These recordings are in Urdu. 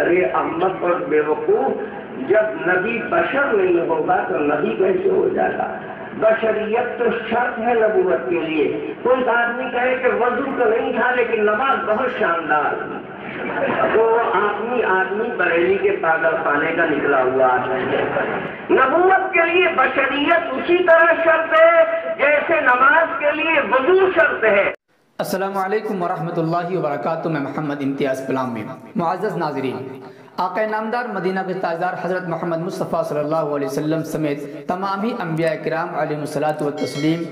ارے احمد اور بیوقوف، جب نبی بشر نہیں ہوگا تو نبی کیسے ہو جائے گا؟ بشریت تو شرط ہے نبوت کے لیے۔ کوئی آدمی کہے کہ وضو تو نہیں تھا لیکن نماز بہت شاندار، تو آدمی بریلی کے پاگل خانے کا نکلا ہوا آدمی ہے۔ نبوت کے لیے بشریت اسی طرح شرط ہے جیسے نماز کے لیے وضو شرط ہے۔ السلام علیکم ورحمۃ اللہ وبرکاتہ۔ میں محمد امتیاز کلام میں معزز ناظرین، آقا نامدار مدینہ کے تاجدار حضرت محمد مصطفیٰ صلی اللہ علیہ وسلم سمیت تمام ہی انبیاء کرام علیہ الصلاۃ والتسلیم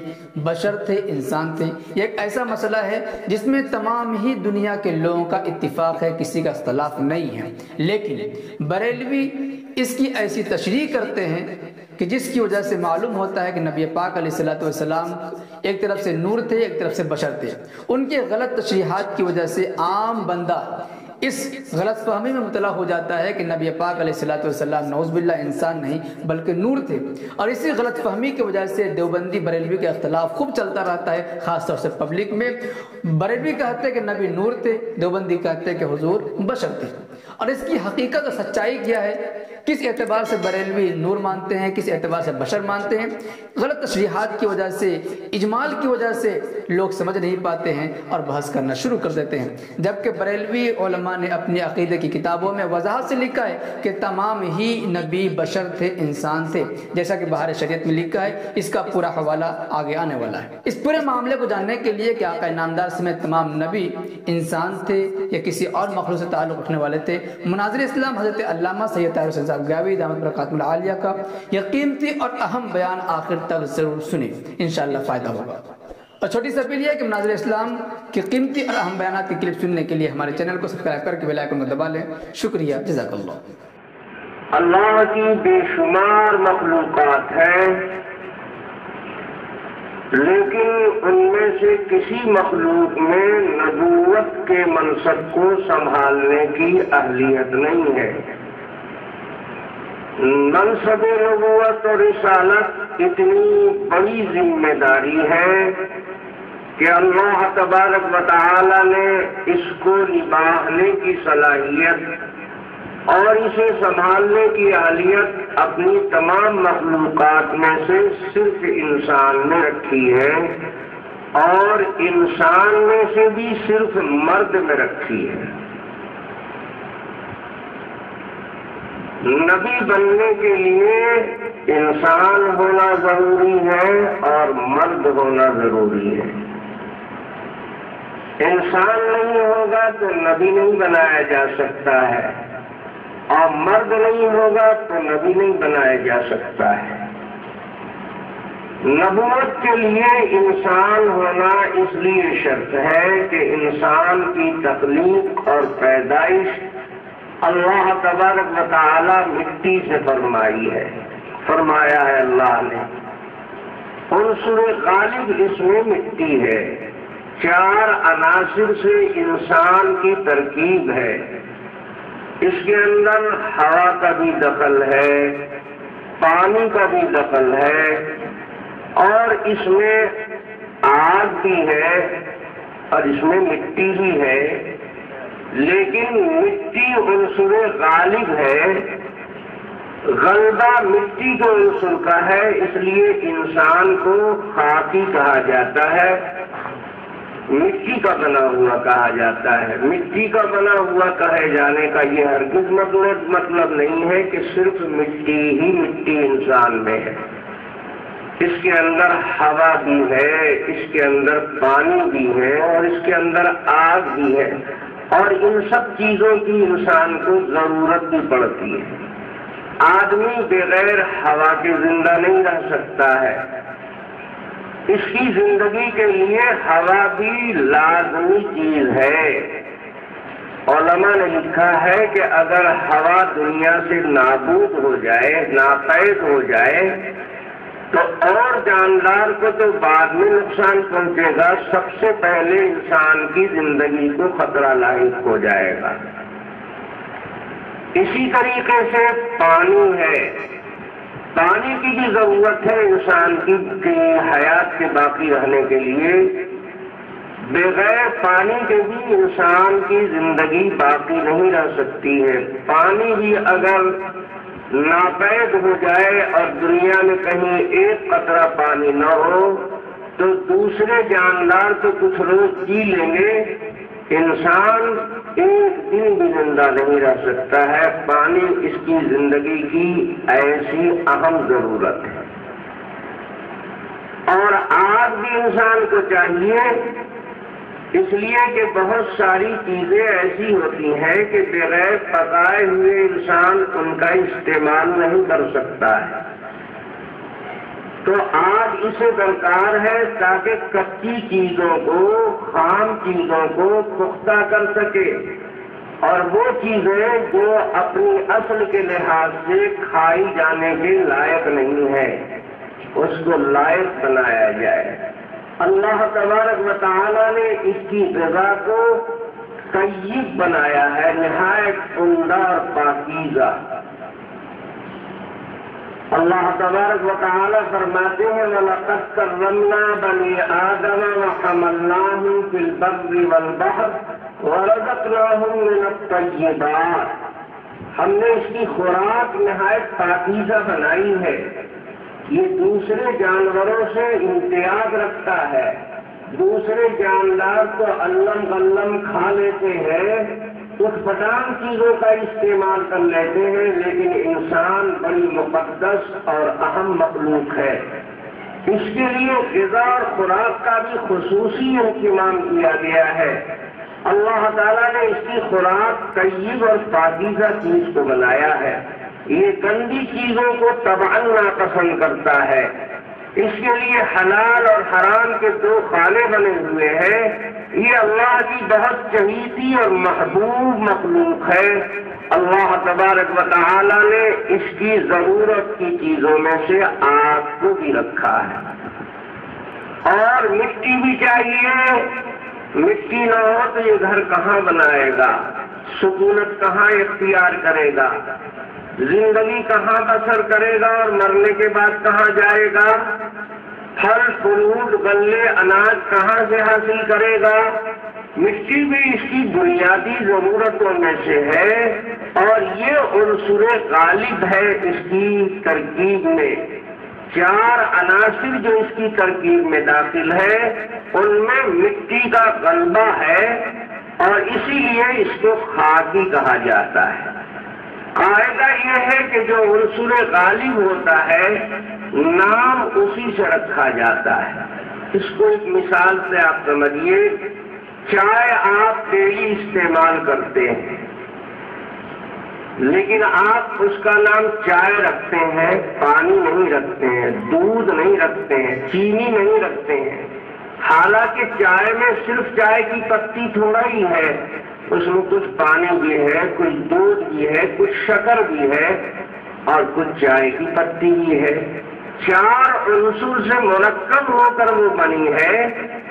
بشر تھے، انسان تھے۔ یہ ایک ایسا مسئلہ ہے جس میں تمام ہی دنیا کے لوگوں کا اتفاق ہے، کسی کا اختلاف نہیں ہے، لیکن بریلوی اس کی ایسی تشریح کرتے ہیں کہ جس کی وجہ سے معلوم ہوتا ہے کہ نبی پاک علیہ الصلاۃ والسلام ایک طرف سے نور تھے، ایک طرف سے بشر تھے۔ ان کے غلط تشریحات کی وجہ سے عام بندہ اس غلط فہمی میں مبتلا ہو جاتا ہے کہ نبی پاک علیہ الصلاۃ والسلام نعوذ باللہ انسان نہیں بلکہ نور تھے، اور اسی غلط فہمی کی وجہ سے دیوبندی بریلوی کا اختلاف خوب چلتا رہتا ہے، خاص طور سے پبلک میں۔ بریلوی کہتے ہیں کہ نبی نور تھے، دیوبندی کہتے ہیں کہ حضور بشر تھے۔ اور اس کی حقیقت اور سچائی کیا ہے، کس اعتبار سے بریلوی نور مانتے ہیں، کس اعتبار سے بشر مانتے ہیں، غلط تشریحات کی وجہ سے، اجمال کی وجہ سے لوگ سمجھ نہیں پاتے ہیں اور بحث کرنا شروع کر دیتے ہیں، جبکہ بریلوی علماء نے اپنی عقیدے کی کتابوں میں وضاحت سے لکھا ہے کہ تمام ہی نبی بشر تھے، انسان تھے، جیسا کہ بہار شریعت میں لکھا ہے۔ اس کا پورا حوالہ آگے آنے والا ہے۔ اس پورے معاملے کو جاننے کے لیے کہ آقا نامدار سمیت تمام نبی انسان تھے یا کسی اور مخلوق سے تعلق رکھنے والے تھے، مناظر اسلام حضرت علامہ سید طاہر حسین صاحب گاوی دامت برکاتہ العالیہ کا یہ قیمتی اور اہم بیان آخر تک ضرور سنیں، انشاءاللہ فائدہ ہوگا۔ اور چھوٹی سی اپیل یہ ہے کہ مناظر اسلام کی قیمتی اور اہم بیانات کی کلپ سننے کے لیے ہمارے چینل کو سبسکرائب کر کے بیل آئیکن کو دبا لیں۔ شکریہ، جزاک اللہ۔ اللہ کی بے شمار مخلوقات ہیں، لیکن ان میں سے کسی مخلوق میں نبوت کے منصب کو سنبھالنے کی اہلیت نہیں ہے۔ منصب نبوت اور رسالت اتنی بڑی ذمہ داری ہے کہ اللہ تبارک و تعالی نے اس کو نبھانے کی صلاحیت اور اسے سنبھالنے کی اہلیت اپنی تمام مخلوقات میں سے صرف انسان میں رکھی ہے، اور انسان میں سے بھی صرف مرد میں رکھی ہے۔ نبی بننے کے لیے انسان ہونا ضروری ہے اور مرد ہونا ضروری ہے۔ انسان نہیں ہوگا تو نبی نہیں بنایا جا سکتا ہے، اور مرد نہیں ہوگا تو نبی نہیں بنایا جا سکتا ہے۔ نبوت کے لیے انسان ہونا اس لیے شرط ہے کہ انسان کی تخلیق اور پیدائش اللہ تبارک و تعالی مٹی سے فرمائی ہے، فرمایا ہے اللہ نے۔ عنصر غالب اس میں مٹی ہے، 4 عناصر سے انسان کی ترکیب ہے۔ اس کے اندر ہوا کا بھی دخل ہے، پانی کا بھی دخل ہے، اور اس میں آگ بھی ہے، اور اس میں مٹی بھی ہے، لیکن مٹی عنصر غالب ہے، غلبہ مٹی کے عنصر کا ہے، اس لیے انسان کو خاکی کہا جاتا ہے، مٹی کا بنا ہوا کہا جاتا ہے۔ مٹی کا بنا ہوا کہے جانے کا یہ ہرگز مطلب نہیں ہے کہ صرف مٹی ہی مٹی انسان میں ہے۔ اس کے اندر ہوا بھی ہے، اس کے اندر پانی بھی ہے، اور اس کے اندر آگ بھی ہے، اور ان سب چیزوں کی انسان کو ضرورت بھی پڑتی ہے۔ آدمی بغیر ہوا کے زندہ نہیں رہ سکتا ہے، اس کی زندگی کے لیے ہوا بھی لازمی چیز ہے۔ علماء نے لکھا ہے کہ اگر ہوا دنیا سے نابود ہو جائے، ناپید ہو جائے، تو اور جاندار کو تو بعد میں نقصان پہنچے گا، سب سے پہلے انسان کی زندگی کو خطرہ لاحق ہو جائے گا۔ اسی طریقے سے پانی ہے، پانی کی بھی ضرورت ہے انسان کی حیات کے باقی رہنے کے لیے۔ بغیر پانی کے بھی انسان کی زندگی باقی نہیں رہ سکتی ہے۔ پانی ہی اگر ناپید ہو جائے اور دنیا میں کہیں ایک قطرہ پانی نہ ہو تو دوسرے جاندار تو کچھ روز جی لیں گے، انسان ایک دن بھی زندہ نہیں رہ سکتا ہے۔ پانی اس کی زندگی کی ایسی اہم ضرورت ہے۔ اور آج بھی انسان کو چاہیے، اس لیے کہ بہت ساری چیزیں ایسی ہوتی ہیں کہ بغیر پکائے ہوئے انسان ان کا استعمال نہیں کر سکتا ہے، تو آج اسے درکار ہے تاکہ کچی چیزوں کو، خام چیزوں کو پختہ کر سکے، اور وہ چیزیں جو اپنی اصل کے لحاظ سے کھائی جانے کے لائق نہیں ہے اس کو لائق بنایا جائے۔ اللہ تبارک و تعالی نے اس کی غذا کو طیب بنایا ہے، نہایت عمدہ اور پاکیزہ۔ اللہ تبارک و تعالی فرماتے ہیں وَلَقَدْ كَرَّمْنَا بَنِي آدَمَ وَحَمَلْنَاهُمْ فِي الْبَرِّ وَالْبَحْرِ وَرَزَقْنَاهُمْ مِنَ الطَّيِّبَاتِ، ہم نے اس کی خوراک نہایت پاکیزہ بنائی ہے۔ یہ دوسرے جانوروں سے امتیاز رکھتا ہے، دوسرے جاندار تو علم غلم کھا لیتے ہیں، کچھ پٹان چیزوں کا استعمال کر لیتے ہیں، لیکن انسان بڑی مقدس اور اہم مخلوق ہے۔ اس کے لیے غذا اور خوراک کا بھی خصوصی اہتمام کیا گیا ہے۔ اللہ تعالیٰ نے اس کی خوراک طیب اور پاکیزہ چیز کو بنایا ہے۔ یہ گندی چیزوں کو طبعاً ناپسند کرتا ہے، اس کے لیے حلال اور حرام کے دو خانے بنے ہوئے ہیں۔ یہ اللہ کی بہت چہیتی اور محبوب مخلوق ہے۔ اللہ تبارک و تعالی نے اس کی ضرورت کی چیزوں میں سے آگ کو بھی رکھا ہے، اور مٹی بھی چاہیے۔ مٹی نہ ہو تو یہ گھر کہاں بنائے گا، سکونت کہاں اختیار کرے گا، زندگی کہاں بسر کرے گا، اور مرنے کے بعد کہاں جائے گا، پھل فروٹ غلے اناج کہاں سے حاصل کرے گا۔ مٹی بھی اس کی بنیادی ضرورتوں میں سے ہے، اور یہ عنصر غالب ہے اس کی ترکیب میں۔ چار عناصر جو اس کی ترکیب میں داخل ہے ان میں مٹی کا غلبہ ہے، اور اسی لیے اس کو خاکی کہا جاتا ہے۔ قاعدہ یہ ہے کہ جو عنصر غالب ہوتا ہے نام اسی سے رکھا جاتا ہے۔ اس کو ایک مثال سے آپ سمجھیے، چائے آپ ڈیلی استعمال کرتے ہیں، لیکن آپ اس کا نام چائے رکھتے ہیں، پانی نہیں رکھتے ہیں، دودھ نہیں رکھتے ہیں، چینی نہیں رکھتے ہیں۔ حالانکہ چائے میں صرف چائے کی پتی تھوڑا ہی ہے، اس میں کچھ پانی بھی ہے، کچھ دودھ بھی ہے، کچھ شکر بھی ہے، اور کچھ چائے کی پتی بھی ہے۔ چار عنصر سے مرکب ہو کر وہ بنی ہے،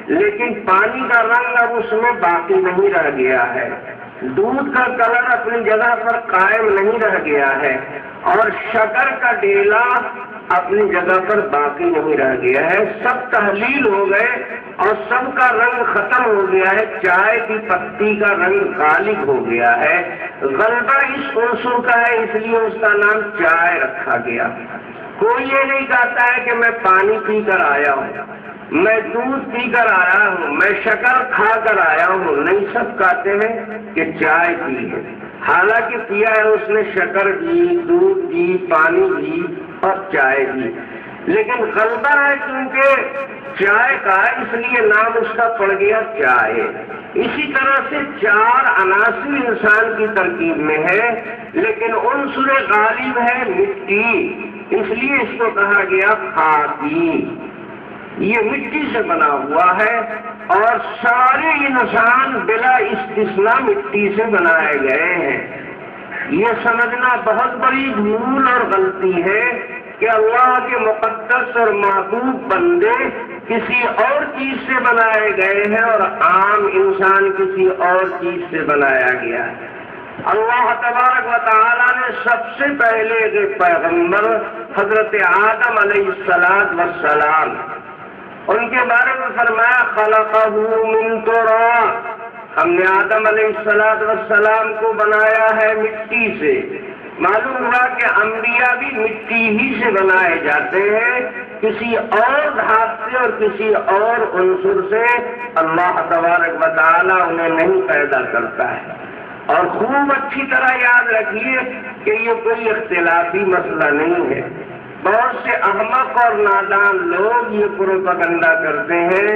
لیکن پانی کا رنگ اب اس میں باقی نہیں رہ گیا ہے، دودھ کا کلر اپنی جگہ پر قائم نہیں رہ گیا ہے، اور شکر کا ڈیلا اپنی جگہ پر باقی نہیں رہ گیا ہے۔ سب تحلیل ہو گئے اور سب کا رنگ ختم ہو گیا ہے، چائے کی پتی کا رنگ غالب ہو گیا ہے۔ غلبہ اس عنصر کا ہے، اس لیے اس کا نام چائے رکھا گیا۔ کوئی یہ نہیں کہتا ہے کہ میں پانی پی کر آیا ہوں، میں دودھ پی کر آیا ہوں، میں شکر کھا کر آیا ہوں، نہیں، سب کہتے ہیں کہ چائے پی ہے، حالانکہ پیا ہے اس نے شکر بھی، دودھ بھی، پانی بھی اور چائے بھی، لیکن غلبہ ہے کیونکہ چائے کا، اس لیے نام اس کا پڑ گیا چائے۔ اسی طرح سے چار عناصر انسان کی ترکیب میں ہے، لیکن عنصر غالب ہے مٹی، اس لیے اس کو کہا گیا خاکی۔ یہ مٹی سے بنا ہوا ہے، اور سارے انسان بلا استثناء مٹی سے بنائے گئے ہیں۔ یہ سمجھنا بہت بڑی بھول اور غلطی ہے کہ اللہ کے مقدس اور محبوب بندے کسی اور چیز سے بنائے گئے ہیں اور عام انسان کسی اور چیز سے بنایا گیا ہے۔ اللہ تبارک و تعالی نے سب سے پہلے پیغمبر حضرت آدم علیہ السلام ان کے بارے میں فرمایا خلقہ من تراب، ہم نے آدم علیہ السلام کو بنایا ہے مٹی سے۔ معلوم ہوا کہ انبیاء بھی مٹی ہی سے بنائے جاتے ہیں، کسی اور دھات سے اور کسی اور عنصر سے اللہ تبارک و تعالی انہیں نہیں پیدا کرتا ہے۔ اور خوب اچھی طرح یاد رکھیے کہ یہ کوئی اختلافی مسئلہ نہیں ہے۔ بہت سے احمق اور نادان لوگ یہ پروپیگنڈا کرتے ہیں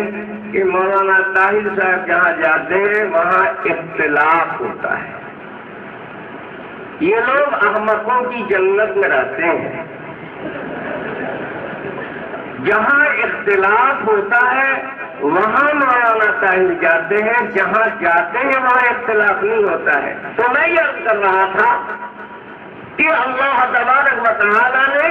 کہ مولانا طاہر صاحب جہاں جاتے ہیں وہاں اختلاف ہوتا ہے۔ یہ لوگ احمقوں کی جنت میں رہتے ہیں۔ جہاں اختلاف ہوتا ہے وہاں مولانا طاہر جاتے ہیں، جہاں جاتے ہیں وہاں اختلاف نہیں ہوتا ہے۔ تو میں یہ عرض کر رہا تھا کہ اللہ تبارک و تعالیٰ نے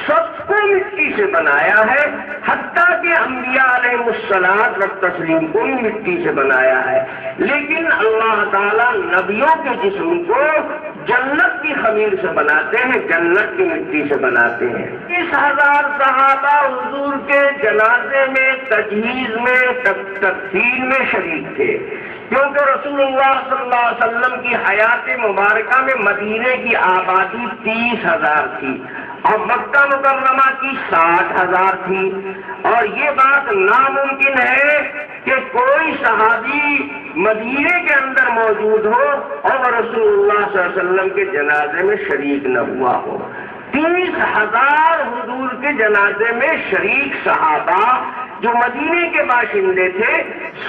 سب کو مٹی سے بنایا ہے، حتیٰ کہ انبیاء علیہ الصلوۃ والتسلیم کو بھی مٹی سے بنایا ہے، لیکن اللہ تعالیٰ نبیوں کے جسم کو جنت کی خمیر سے بناتے ہیں، جنت کی مٹی سے بناتے ہیں۔ 30,000 صحابہ حضور کے جنازے میں، تجہیز میں، تکفین میں شریک تھے، کیونکہ رسول اللہ صلی اللہ علیہ وسلم کی حیات مبارکہ میں مدینے کی آبادی 30,000 تھی اور مکہ مکرمہ کی 60,000 تھی، اور یہ بات ناممکن ہے کہ کوئی صحابی مدینے کے اندر موجود ہو اور رسول اللہ صلی اللہ علیہ وسلم کے جنازے میں شریک نہ ہوا ہو۔ 30,000 حضور کے جنازے میں شریک صحابہ جو مدینے کے باشندے تھے،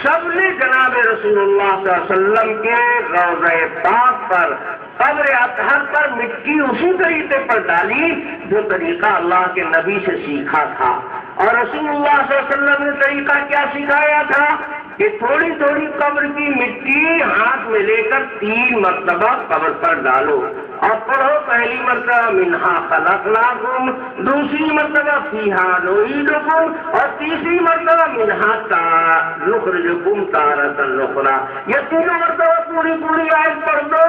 سب نے جناب رسول اللہ صلی اللہ علیہ وسلم کے روضہ پاک پر، قبر اطہر پر مٹی اسی طریقے پر ڈالی جو طریقہ اللہ کے نبی سے سیکھا تھا۔ اور رسول اللہ صلی اللہ علیہ وسلم نے طریقہ کیا سکھایا تھا کہ تھوڑی تھوڑی قبر کی مٹی ہاتھ میں لے کر 3 مرتبہ قبر پر ڈالو اور پڑھو، پہلی مرتبہ منہا خلقناکم، دوسری مرتبہ فیہا نعیدکم، اور تیسری مرتبہ منہا نخرجکم تارۃ اخری۔ یہ تینوں مرتبہ پوری آیت پڑھ دو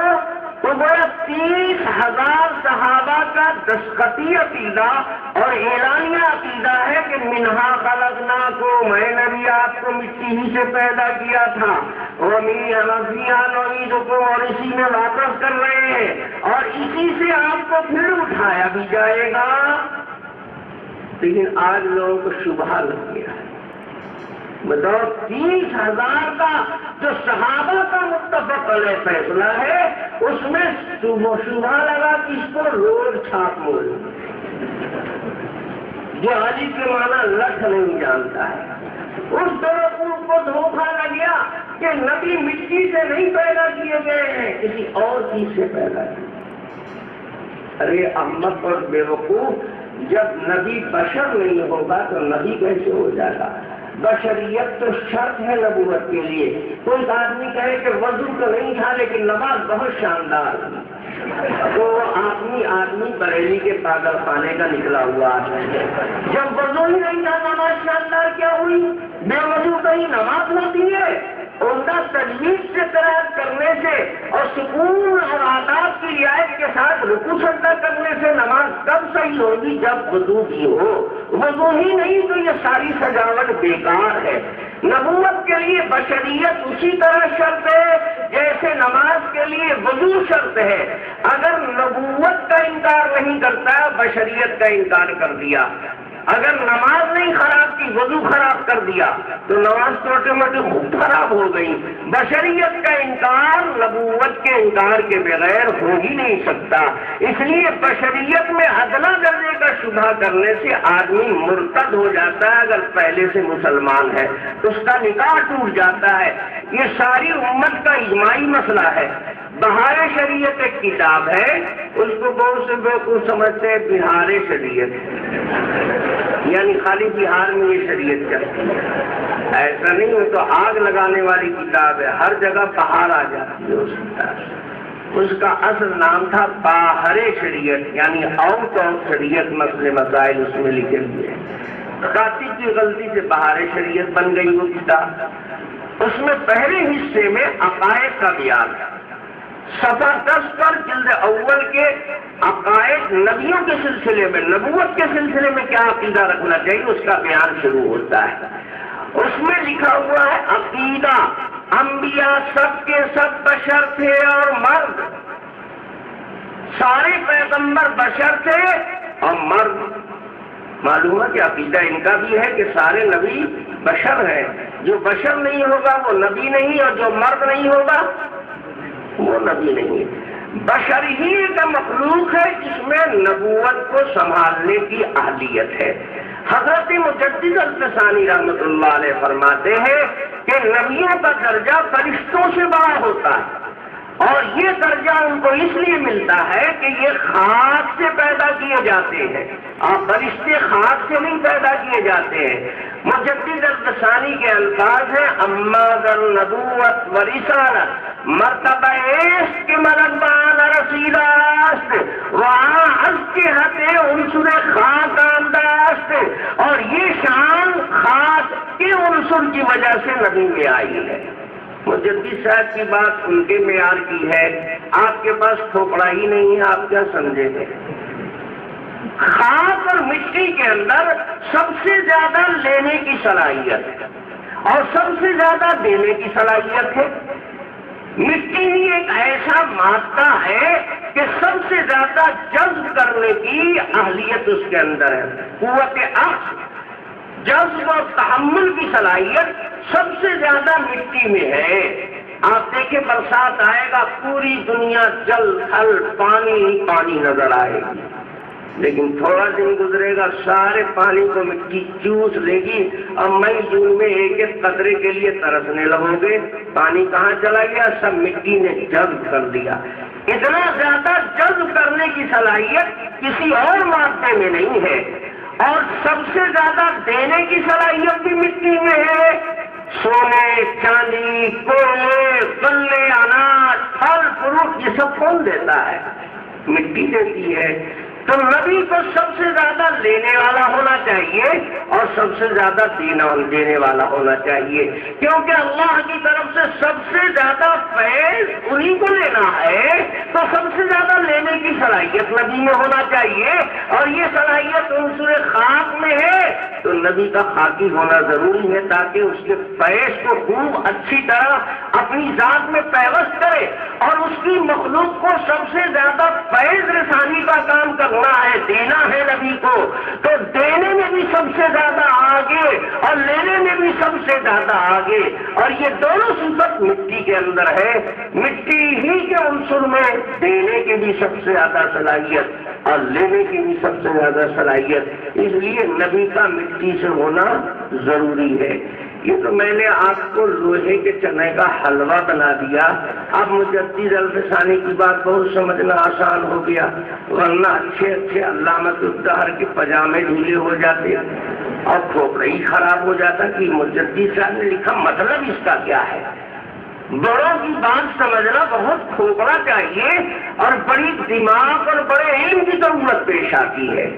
تو گویا 30,000 صحابہ کا دستخطی عقیدہ اور اعلانیہ عقیدہ ہے کہ منہا خلقناکم، میں نبی آپ کو مٹی ہی سے پیدا کیا تھا، فیہا نعیدکم، اور اسی میں واپس کر رہے ہیں اور اسی سے آپ کو پھر اٹھایا بھی جائے گا۔ لیکن آج لوگوں کو شبہ لگ گیا ہے۔ بطور 30,000 کا جو صحابہ کا متفق علیہ فیصلہ ہے اس میں شبہ لگا کہ اس کو روڈ چھاپ مول، جو علی کے معنی لکھ نہیں جانتا ہے، اس بیوقوف کو دھوکہ لگ گیا کہ نبی مٹی سے نہیں پیدا کیے گئے ہیں، کسی اور چیز سے پیدا کیے۔ ارے احمق اور بیوقوف، جب نبی بشر نہیں ہوگا تو نبی کیسے ہو جائے گا؟ بشریت تو شرط ہے نبوت کے لیے۔ کوئی آدمی کہے کہ وضو تو نہیں تھا لیکن نماز بہت شاندار تھی، تو وہ آدمی بریلی کے پاگل خانے کا نکلا ہوا ہے۔ جب وضو ہی نہیں تھا نماز شاندار کیا ہوئی؟ بے وضو کہیں نماز ہوتی ہے؟ عمدہ تجویز سے قرات کرنے سے اور سکون اور آداب کی رعایت کے ساتھ رکوع سجدہ کرنے سے نماز کب صحیح ہوگی؟ جب وضو بھی ہو۔ وضو ہی نہیں تو یہ ساری سجاوٹ بیکار ہے۔ نبوت کے لیے بشریت اسی طرح شرط ہے جیسے نماز کے لیے وضو شرط ہے۔ اگر نبوت کا انکار نہیں کرتا، بشریت کا انکار کر دیا۔ اگر نماز نہیں خراب کی، وضو خراب کر دیا تو نماز تو آٹومیٹک خود خراب ہو گئی۔ بشریت کا انکار نبوت کے انکار کے بغیر ہو ہی نہیں سکتا۔ اس لیے بشریت میں ادنا درجے کا شبہ کرنے سے آدمی مرتد ہو جاتا ہے، اگر پہلے سے مسلمان ہے تو اس کا نکاح ٹوٹ جاتا ہے۔ یہ ساری امت کا اجماعی مسئلہ ہے۔ بہار شریعت ایک کتاب ہے، اس کو بہت سے بیوقوف سمجھتے ہیں بہار شریعت، یعنی خالی بہار میں یہ شریعت چلتی ہے۔ ایسا نہیں ہو تو آگ لگانے والی کتاب ہے، ہر جگہ بہار آ جاتی ہے اس کتاب۔ اس کا اصل نام تھا باہر شریعت، یعنی آؤٹ آف شریعت مسئلے مسائل اس میں لکھے ہوئے ہیں۔ کاتب کی غلطی سے بہار شریعت بن گئی وہ کتاب۔ اس میں پہلے حصے میں عقائد کا بیان ہے، صفحہ 10 پر جلد اول کے عقائد نبیوں کے سلسلے میں، نبوت کے سلسلے میں کیا عقیدہ رکھنا چاہیے اس کا بیان شروع ہوتا ہے۔ اس میں لکھا ہوا ہے عقیدہ، انبیاء سب کے سب بشر تھے اور مرد، سارے پیغمبر بشر تھے اور مرد۔ معلوم ہے کہ عقیدہ ان کا بھی ہے کہ سارے نبی بشر ہیں، جو بشر نہیں ہوگا وہ نبی نہیں، اور جو مرد نہیں ہوگا وہ نبی نہیں۔ بشر ہی کا مخلوق ہے جس میں نبوت کو سنبھالنے کی اہلیت ہے۔ حضرت مجدد الفسانی رحمۃ اللہ علیہ فرماتے ہیں کہ نبیوں کا درجہ فرشتوں سے بڑا ہوتا ہے، اور یہ درجہ ان کو اس لیے ملتا ہے کہ یہ خاک سے پیدا کیے جاتے ہیں، اور فرشتے خاک سے نہیں پیدا کیے جاتے ہیں۔ مجدد الفسانی کے الفاظ ہیں اما در نبوت و رسالت مرتبہ عشق کے مربان رسیداست وہاں از کے ہتے عنصر خاک انداست، اور یہ شان خاک کے عنصر کی وجہ سے نبی میں آئی ہے۔ مجدد صاحب کی بات ان کے معیار کی ہے، آپ کے پاس کھوپڑا ہی نہیں ہے، آپ کیا سمجھے گے؟ خاک اور مٹی کے اندر سب سے زیادہ لینے کی صلاحیت ہے اور سب سے زیادہ دینے کی صلاحیت ہے۔ مٹی ہی ایک ایسا مادہ ہے کہ سب سے زیادہ جذب کرنے کی اہلیت اس کے اندر ہے، قوت اخذ، جذب اور تحمل کی صلاحیت سب سے زیادہ مٹی میں ہے۔ آپ دیکھیں برسات آئے گا، پوری دنیا جل تھل پانی ہی پانی نظر آئے گی، لیکن تھوڑا دن گزرے گا سارے پانی کو مٹی چوس لے گی، اور مئی جون میں ایک ایک قطرے کے لیے ترسنے لگو گے، پانی کہاں چلا گیا؟ سب مٹی نے جذب کر دیا۔ اتنا زیادہ جذب کرنے کی صلاحیت کسی اور مادے میں نہیں ہے، اور سب سے زیادہ دینے کی صلاحیت بھی مٹی میں ہے۔ سونے، چاندی، کوئلے، غلے، اناج، پھل فروٹ، یہ سب کون دیتا ہے؟ مٹی دیتی ہے۔ تو نبی کو سب سے زیادہ لینے والا ہونا چاہیے اور سب سے زیادہ دینے والا ہونا چاہیے، کیونکہ اللہ کی طرف سے سب سے زیادہ فیض انہیں کو لینا ہے، تو سب سے زیادہ لینے کی صلاحیت نبی میں ہونا چاہیے، اور یہ صلاحیت عنصر خاک میں ہے، تو نبی کا خاکی ہونا ضروری ہے تاکہ اس کے فیض کو خوب اچھی طرح اپنی ذات میں پیوست کرے، اور اس کی مخلوق کو سب سے زیادہ فیض رسانی کا کام کرنا ہے، دینا ہے نبی کو، تو دینے میں بھی سب سے زیادہ آگے اور لینے میں بھی سب سے زیادہ آگے، اور یہ دونوں صفت مٹی کے اندر ہے۔ مٹی ہی کے عنصر میں دینے کی بھی سب سے زیادہ صلاحیت اور لینے کی بھی سب سے زیادہ صلاحیت، اس لیے نبی کا مٹی سے ہونا ضروری ہے۔ یہ تو میں نے آپ کو لوہے کے چنے کا حلوہ بنا دیا، اب مجدد الفسانی کی بات بہت سمجھنا آسان ہو گیا، ورنہ اچھے اچھے علامت الدہر کے پجامے ڈھیلے ہو جاتے اور کھوپڑا ہی خراب ہو جاتا کہ مجدد صاحب نے لکھا مطلب اس کا کیا ہے۔ بڑوں کی بات سمجھنا بہت کھوپڑا چاہیے اور بڑی دماغ اور بڑے علم کی ضرورت پیش آتی ہے۔